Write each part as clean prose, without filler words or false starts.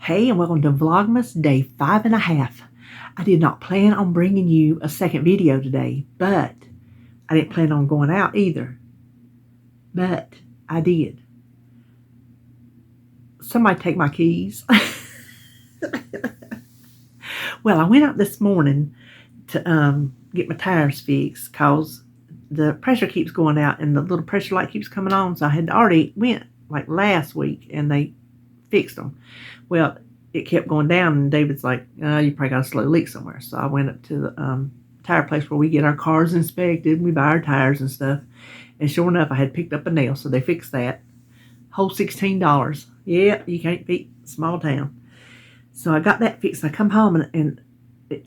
Hey, and welcome to Vlogmas Day 5.5. I did not plan on bringing you a second video today, but I didn't plan on going out either. But I did. Somebody take my keys. Well, I went out this morning to get my tires fixed because the pressure keeps going out and the little pressure light keeps coming on. So I had already went like last week and they fixed them. Well, it kept going down, and David's like, you probably got a slow leak somewhere. So I went up to the tire place where we get our cars inspected, and we buy our tires and stuff. And sure enough, I had picked up a nail, so they fixed that. Whole $16. Yeah, you can't beat small town. So I got that fixed. I come home, and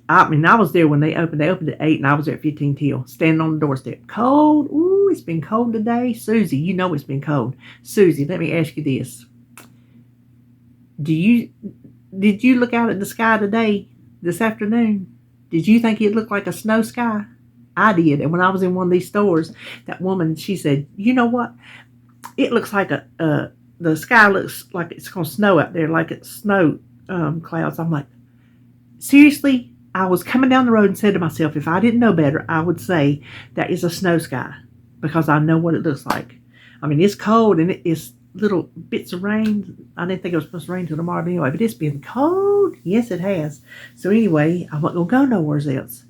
I was there when they opened. They opened at 8, and I was there at 15 till, standing on the doorstep. Cold. Ooh, it's been cold today. Susie, you know it's been cold. Susie, let me ask you this. Did you look out at the sky today, this afternoon? Did you think it looked like a snow sky? I did. And when I was in one of these stores, that woman, she said, you know what? It looks like the sky looks like it's going to snow out there, like it's snow clouds. I'm like, seriously? I was coming down the road and said to myself, if I didn't know better, I would say that is a snow sky because I know what it looks like. I mean, it's cold and it's little bits of rain. I didn't think it was supposed to rain till tomorrow anyway, but it's been cold. Yes, it has. So anyway, I wasn't going to go nowhere else.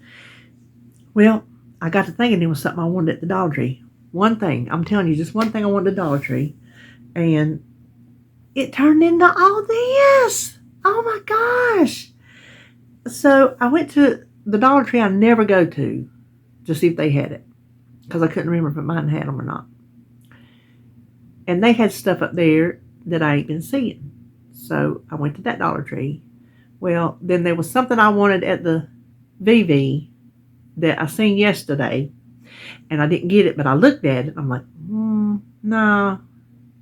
Well, I got to thinking there was something I wanted at the Dollar Tree. One thing. I'm telling you, just one thing I wanted at the Dollar Tree. And it turned into all this. Oh my gosh. So I went to the Dollar Tree I never go to see if they had it. Because I couldn't remember if mine had them or not. And they had stuff up there that I ain't been seeing. So I went to that Dollar Tree. Well, then there was something I wanted at the VV that I seen yesterday. And I didn't get it, but I looked at it. I'm like, no.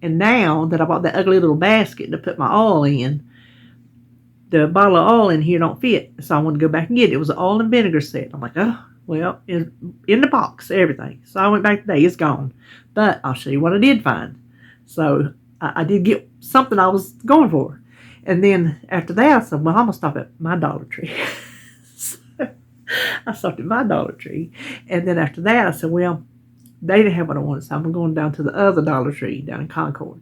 And now that I bought that ugly little basket to put my oil in, the bottle of oil in here don't fit. So I wanted to go back and get it. It was an oil and vinegar set. I'm like, oh, well, in the box, everything. So I went back today. It's gone. But I'll show you what I did find. So I did get something I was going for. And then after that, I said, well, I'm going to stop at my Dollar Tree. So I stopped at my Dollar Tree. And then after that, I said, well, they didn't have what I wanted. So I'm going down to the other Dollar Tree down in Concord.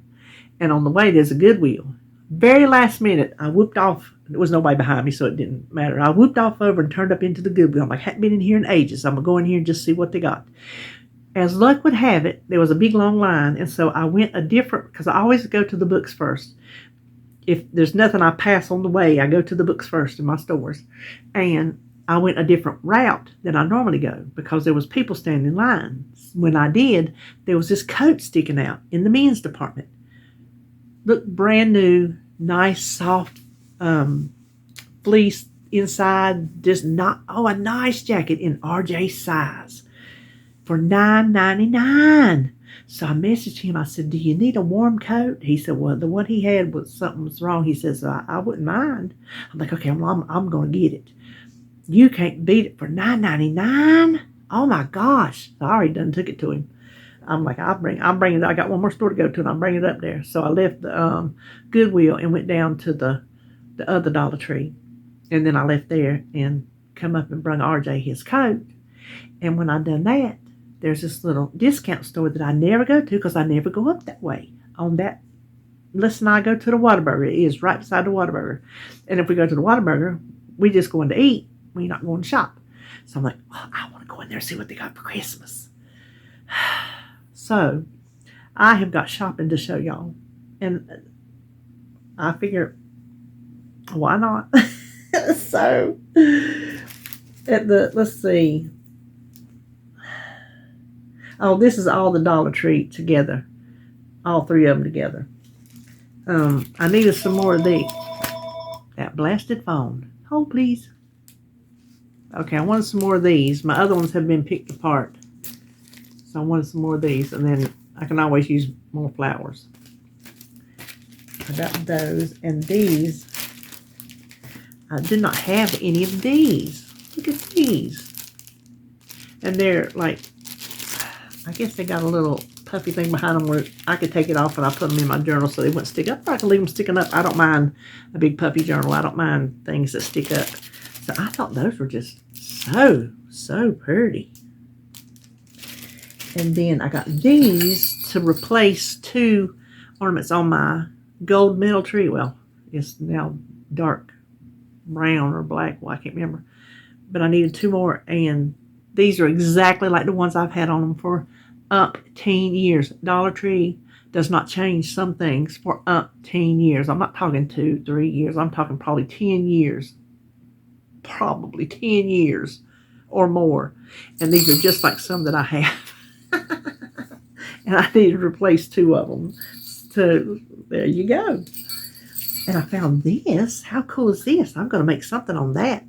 And on the way, there's a Goodwill. Very last minute, I whooped off. There was nobody behind me, so it didn't matter. I whooped off over and turned up into the Goodwill. I'm like, I hadn't been in here in ages. I'm going to go in here and just see what they got. As luck would have it, there was a big long line, and so I went a different, because I always go to the books first. If there's nothing I pass on the way, I go to the books first in my stores. And I went a different route than I normally go, because there was people standing in line. When I did, there was this coat sticking out in the men's department. Looked brand new, nice, soft fleece inside, just a nice jacket in RJ size. For $9.99. So I messaged him. I said, do you need a warm coat? He said, well, the one he had was something was wrong. He says, I wouldn't mind. I'm like, okay, well, I'm going to get it. You can't beat it for $9.99. Oh my gosh. So I already done took it to him. I'm like, I'm bringing it. I got one more store to go to, and I'm bringing it up there. So I left the Goodwill and went down to the other Dollar Tree. And then I left there and come up and bring RJ his coat. And when I done that, there's this little discount store that I never go to because I never go up that way. On that, listen, I go to the Whataburger. It is right beside the Whataburger. And if we go to the Whataburger, we just going to eat. We're not going to shop. So I'm like, oh, I want to go in there and see what they got for Christmas. So I have got shopping to show y'all. And I figure, why not? So let's see. Oh, this is all the Dollar Tree together. All three of them together. I needed some more of these. That blasted phone. Hold, please. Okay, I wanted some more of these. My other ones have been picked apart. So I wanted some more of these. And then I can always use more flowers. I got those. And these. I did not have any of these. Look at these. And they're like, I guess they got a little puffy thing behind them where I could take it off and I put them in my journal so they wouldn't stick up. Or I could leave them sticking up. I don't mind a big puffy journal. I don't mind things that stick up. So I thought those were just so pretty. And then I got these to replace 2 ornaments on my gold metal tree. Well, it's now dark brown or black. Well, I can't remember. But I needed 2 more, and these are exactly like the ones I've had on them for umpteen years. Dollar Tree does not change some things for umpteen years. I'm not talking 2, 3 years. I'm talking probably 10 years. Probably 10 years or more. And these are just like some that I have. And I needed to replace 2 of them. So there you go. And I found this. How cool is this? I'm going to make something on that.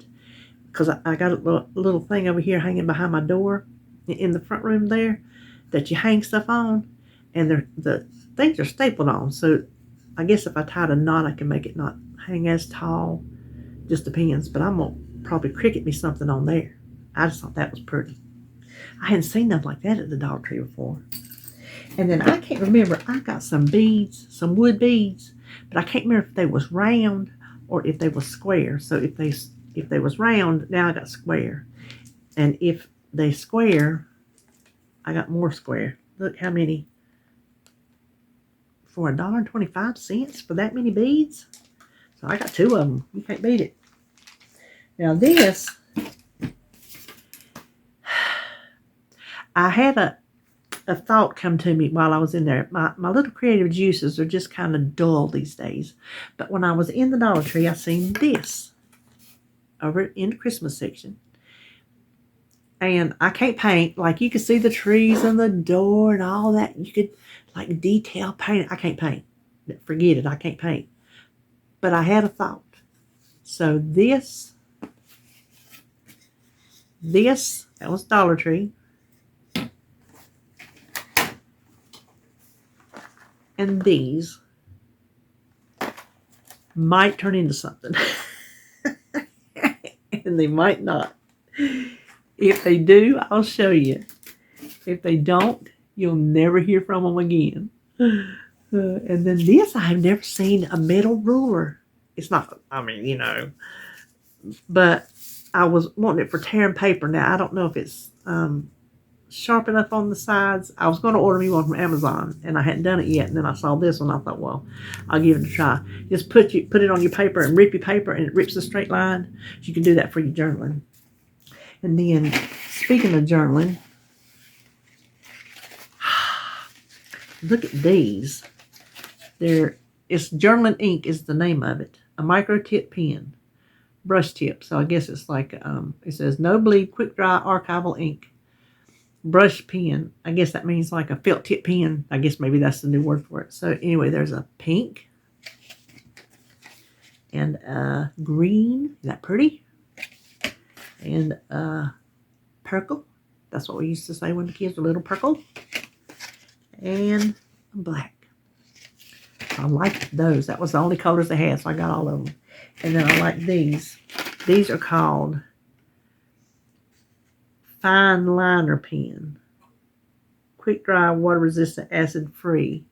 Because I got a little thing over here hanging behind my door in the front room there that you hang stuff on. And the things are stapled on. So I guess if I tied a knot, I can make it not hang as tall. Just depends. But I'm going to probably Cricut me something on there. I just thought that was pretty. I hadn't seen nothing like that at the Dollar Tree before. And then I can't remember. I got some beads, some wood beads. But I can't remember if they was round or if they was square. So if they was round, now I got square. And if they square, I got more square. Look how many. For $1.25 for that many beads. So I got 2 of them. You can't beat it. Now this, I had a thought come to me while I was in there. My little creative juices are just kind of dull these days. But when I was in the Dollar Tree, I seen this over in the Christmas section. And I can't paint. Like, you could see the trees and the door and all that. You could, like, detail paint it. I can't paint. Forget it. I can't paint. But I had a thought. So this, that was Dollar Tree. And these might turn into something. And they might not. If they do, I'll show you. If they don't, you'll never hear from them again. And then this, I've never seen a metal ruler. It's not, I mean, you know. But I was wanting it for tearing paper. Now, I don't know if it's sharp enough on the sides. I was going to order me one from Amazon, and I hadn't done it yet. And then I saw this one. I thought, well, I'll give it a try. Just put it on your paper and rip your paper, and it rips a straight line. You can do that for your journaling. And then, speaking of journaling, look at these. It's Journaling Ink is the name of it. A micro tip pen, brush tip. So I guess it's like it says no bleed, quick dry, archival ink. Brush pen. I guess that means like a felt tip pen. I guess maybe that's the new word for it. So anyway, there's a pink and a green. Is that pretty? And purple. That's what we used to say when the kids were little, purple. And black. I liked those. That was the only colors they had, so I got all of them. And then I like these. These are called Fine Liner Pen. Quick dry, water resistant, acid free.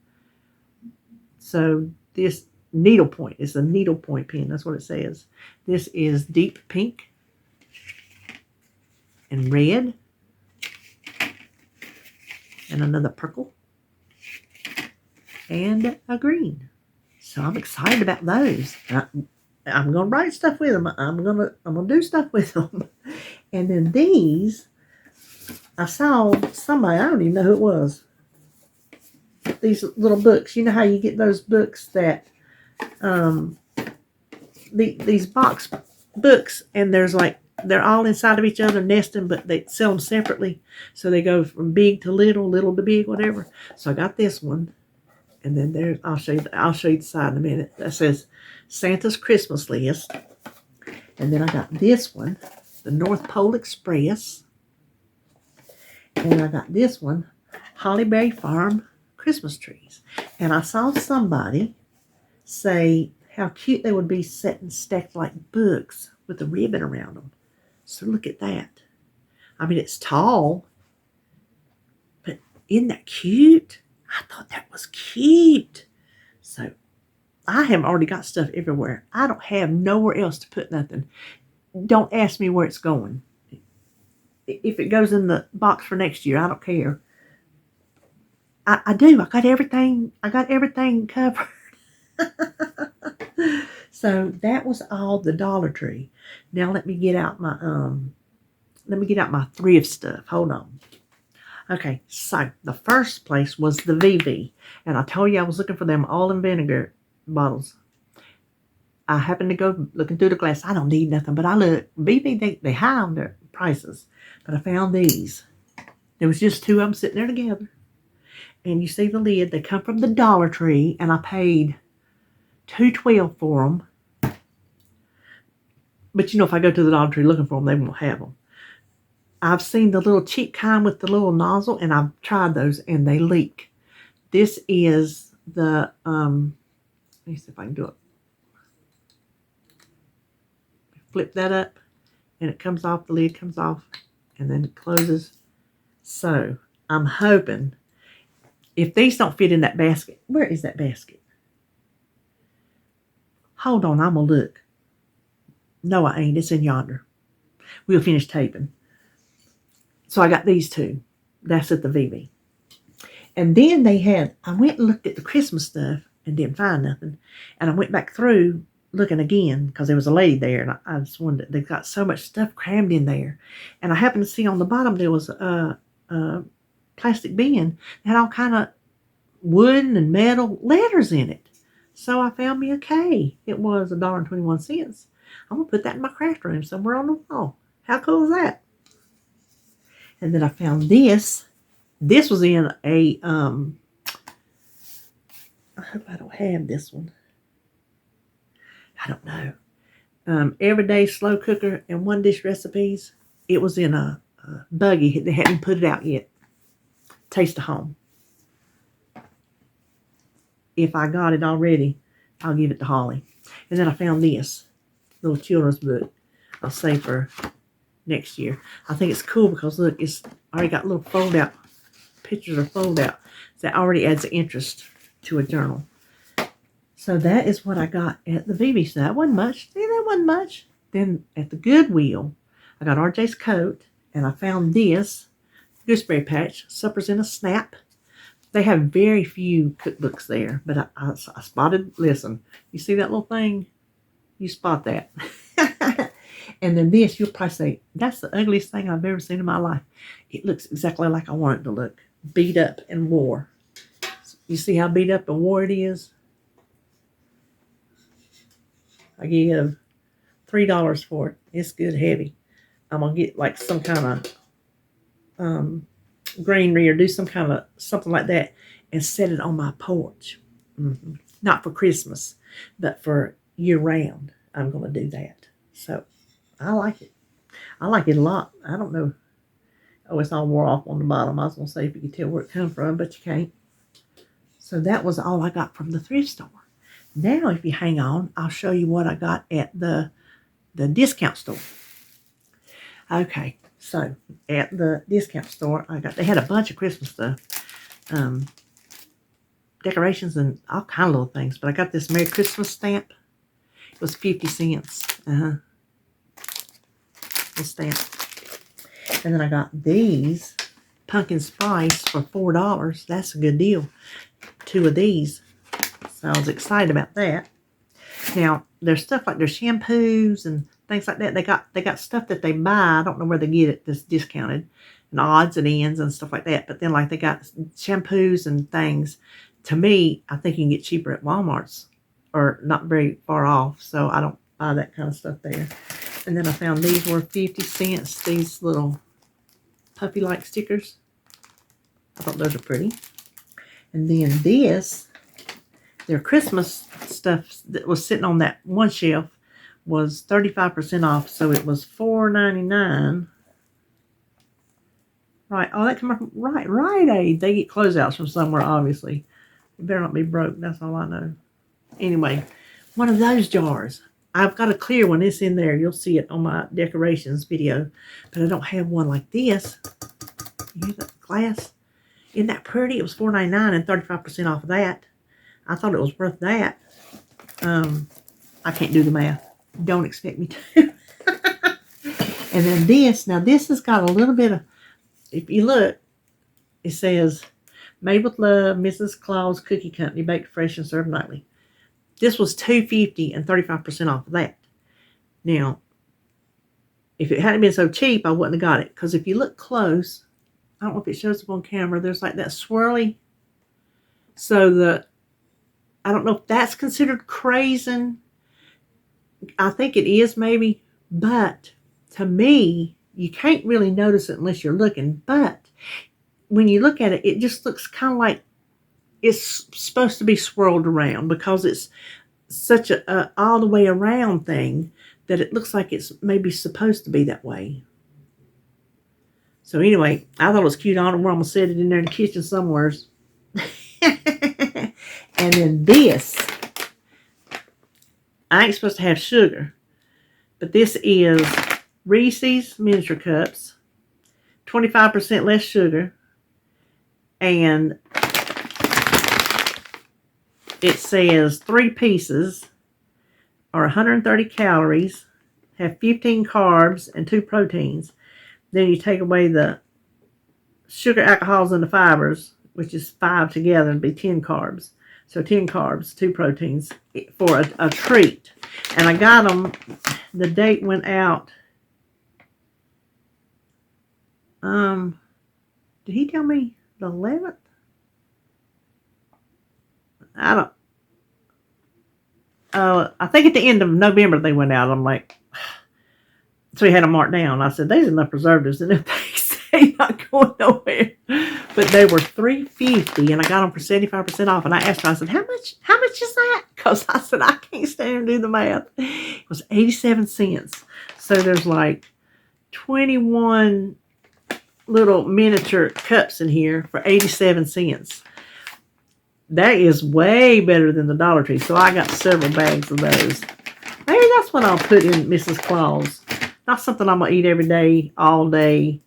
So this needlepoint is a needlepoint pen. That's what it says. This is deep pink and red and another purple and a green. So I'm excited about those. I'm gonna write stuff with them. I'm gonna do stuff with them. And then these, I saw somebody, I don't even know who it was. These little books. You know how you get those books that these box books, and there's like, they're all inside of each other nesting, but they sell them separately. So they go from big to little, little to big, whatever. So I got this one. And then I'll show you the side in a minute. That says Santa's Christmas List. And then I got this one, the North Pole Express. And I got this one, Hollyberry Farm Christmas Trees. And I saw somebody say how cute they would be set and stacked like books with a ribbon around them. So look at that. I mean, it's tall, but Isn't that cute? I thought that was cute. So I have already got stuff everywhere. I don't have nowhere else to put nothing. Don't ask me where it's going. If it goes in the box for next year, I don't care. I do. I got everything. I got everything covered. So that was all the Dollar Tree. Now let me get out my thrift stuff. Hold on. Okay, so the first place was the VV, and I told you I was looking for them all in vinegar bottles. I happened to go looking through the glass. I don't need nothing, but I look. VV, they high on their prices, but I found these. There was just two of them sitting there together, and you see the lid. They come from the Dollar Tree, and I paid $2.12 for them. But if I go to the Dollar Tree looking for them, they won't have them. I've seen the little cheap kind with the little nozzle, and I've tried those, and they leak. This is the, let me see if I can do it. Flip that up, and it comes off, the lid comes off, and then it closes. So, I'm hoping, if these don't fit in that basket, where is that basket? Hold on, I'm going to look. No, I ain't. It's in yonder. We'll finish taping. So I got these two. That's at the VV. And then I went and looked at the Christmas stuff and didn't find nothing. And I went back through looking again because there was a lady there. And I just wondered, they've got so much stuff crammed in there. And I happened to see on the bottom there was a plastic bin that had all kind of wooden and metal letters in it. So I found me a K. It was $1.21. I'm going to put that in my craft room somewhere on the wall. How cool is that? And then I found this. This was in a, I hope I don't have this one. I don't know. Everyday slow cooker and one dish recipes. It was in a buggy. They hadn't put it out yet. Taste of Home. If I got it already, I'll give it to Holly. And then I found this little children's book. I'll save for next year. I think it's cool because look, it's already got little fold out pictures or fold out. So that already adds interest to a journal. So that is what I got at the VV. So that wasn't much. See, that wasn't much. Then at the Goodwill, I got RJ's coat, and I found this gooseberry patch. Supper's in a Snap. They have very few cookbooks there, but I spotted. Listen, you see that little thing? You spot that. And then this, you'll probably say, that's the ugliest thing I've ever seen in my life. It looks exactly like I want it to look. Beat up and wore. You see how beat up and wore it is? I give $3 for it. It's good heavy. I'm going to get like some kind of greenery or do some kind of something like that and set it on my porch. Not for Christmas, but for year round. I'm going to do that. So I like it. I like it a lot. I don't know. Oh, it's all wore off on the bottom. I was going to say if you could tell where it come from, but you can't. So that was all I got from the thrift store. Now, if you hang on, I'll show you what I got at the discount store. Okay, so at the discount store, they had a bunch of Christmas stuff. Decorations and all kind of little things. But I got this Merry Christmas stamp. It was 50 cents. The stamp. And then I got these pumpkin spice for $4. That's a good deal. 2 of these. So I was excited about that. Now, there's stuff like their shampoos and things like that. They got stuff that they buy. I don't know where they get it that's discounted. And odds and ends and stuff like that. But then like they got shampoos and things. To me, I think you can get cheaper at Walmart's. Or not very far off. So I don't buy that kind of stuff there. And then I found these were 50 cents. These little puppy-like stickers. I thought those are pretty. And then this, their Christmas stuff that was sitting on that one shelf was 35% off. So it was $4.99. Right. Oh, that came from Rite Aid. They get closeouts from somewhere, obviously. You better not be broke. That's all I know. Anyway, one of those jars. I've got a clear one. It's in there. You'll see it on my decorations video. But I don't have one like this. You hear that glass? Isn't that pretty? It was $4.99 and 35% off of that. I thought it was worth that. I can't do the math. Don't expect me to. And then this, now this has got a little bit of, if you look, it says, made with love, Mrs. Claus Cookie Company, baked fresh and served nightly. This was $2.50 and 35% off of that. Now, if it hadn't been so cheap, I wouldn't have got it. Because if you look close, I don't know if it shows up on camera, there's like that swirly. So I don't know if that's considered craising. I think it is maybe. But to me, you can't really notice it unless you're looking. But when you look at it, it just looks kind of like it's supposed to be swirled around because it's such a all the way around thing that it looks like it's maybe supposed to be that way. So anyway, I thought it was cute. I don't know where I'm going to set it in there in the kitchen somewhere. And then this, I ain't supposed to have sugar, but this is Reese's miniature cups, 25% less sugar, and it says 3 pieces are 130 calories, have 15 carbs and 2 proteins. Then you take away the sugar, alcohols, and the fibers, which is 5 together, and be 10 carbs. So 10 carbs, 2 proteins for a treat. And I got them, the date went out. Did he tell me the 11th? I think at the end of November they went out. I'm like, so he had them marked down. I said, there's enough preservatives in it. They not going nowhere. But they were $3.50 and I got them for 75% off. And I asked her, I said, how much is that? Because I said, I can't stand and do the math. It was 87 cents. So there's like 21 little miniature cups in here for 87 cents. That is way better than the Dollar Tree. So I got several bags of those. Maybe that's what I'll put in Mrs. Claus. Not something I'm going to eat every day, all day.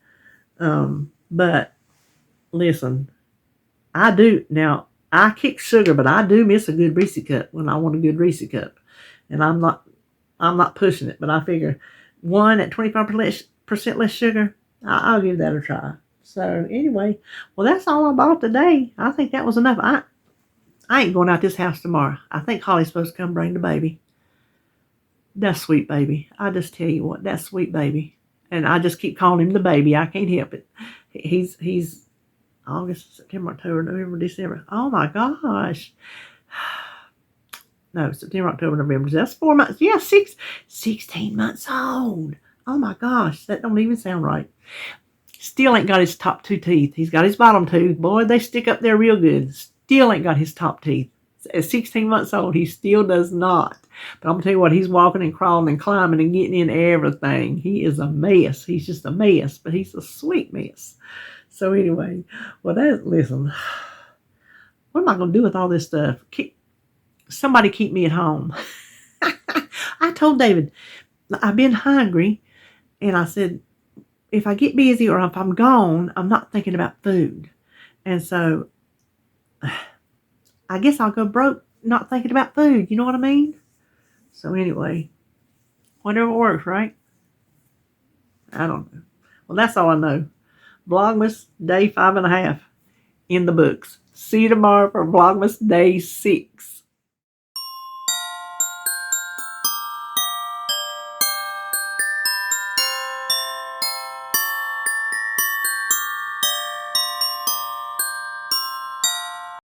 But listen, I do. Now, I kick sugar, but I do miss a good Reese cup when I want a good Reese cup. And I'm not pushing it, but I figure one at 25% less sugar, I'll give that a try. So anyway, well, that's all I bought today. I think that was enough. I ain't going out this house tomorrow. I think Holly's supposed to come bring the baby. That's sweet baby. I just tell you what, that's sweet baby. And I just keep calling him the baby. I can't help it. He's August, September, October, November, December. Oh my gosh. No, September, October, November. That's 4 months. Yeah, 16 months old. Oh my gosh. That don't even sound right. Still ain't got his top 2 teeth. He's got his bottom 2. Boy, they stick up there real good. Still ain't got his top teeth. At 16 months old, he still does not. But I'm going to tell you what, he's walking and crawling and climbing and getting in everything. He is a mess. He's just a mess, but he's a sweet mess. So anyway, well, listen, what am I going to do with all this stuff? Somebody keep me at home. I told David, I've been hungry, and I said, if I get busy or if I'm gone, I'm not thinking about food. And so I guess I'll go broke not thinking about food. You know what I mean? So anyway, whatever works, right? I don't know. Well, that's all I know. Vlogmas day 5.5 in the books. See you tomorrow for Vlogmas day 6.